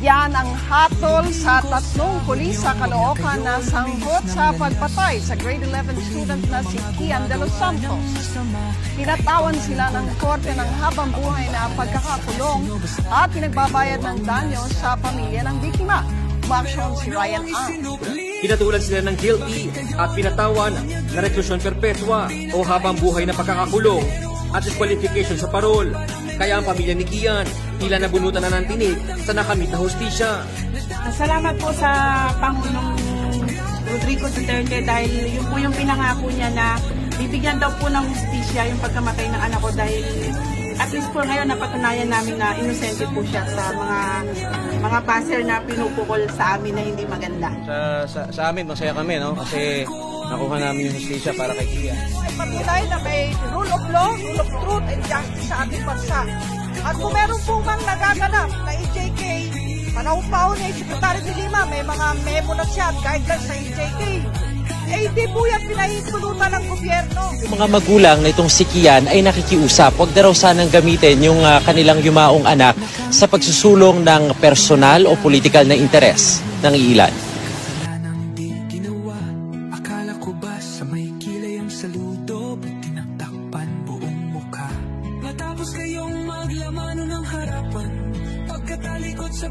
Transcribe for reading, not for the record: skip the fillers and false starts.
Yan ang hatol sa tatlong pulis sa Caloocan na sangkot sa pagpatay sa grade 11 student na si Kian de los Santos. Pinatawan sila ng korte ng habang buhay na pagkakakulong at pinagbabayad ng danyo sa pamilya ng biktima. Umaksyon si Ryan Ang. Pinatulan sila ng guilty at pinatawan na reklusyon perpetua o habang buhay na pagkakakulong at disqualification sa parol. Kaya ang pamilya ni Kian tila nabunutan na ng tinig sa nakamit na hustisya. Salamat po sa Pangulong Rodrigo Duterte dahil yun po yung pinangako niya na bibigyan daw po ng hustisya yung pagkamatay ng anak ko dahil at least po ngayon napatunayan namin na inosente po siya sa mga passer na pinupukol sa amin na hindi maganda. Sa amin, masaya kami, no? Kasi nakuha namin yung hustisya para kay Kian. Patunay na may rule of law, rule of truth and justice sa ating bansa. At kung meron po mang nagaganap na EJK, panahon-pahon ni Secretary de Lima, may mga memo na siya at guidelines sa EJK. Hindi po yan pinahintulutan ng gobyerno. Yung mga magulang na itong si Kian ay nakikiusap, huwag na raw sanang gamitin yung kanilang yumaong anak sa pagsusulong ng personal o political na interes ng ilan. Akala ko ba sa may kilay ang saludo, tinaktakpan buong mukha. Matapos kayong maglaman ng harapan, pagkatalikod sa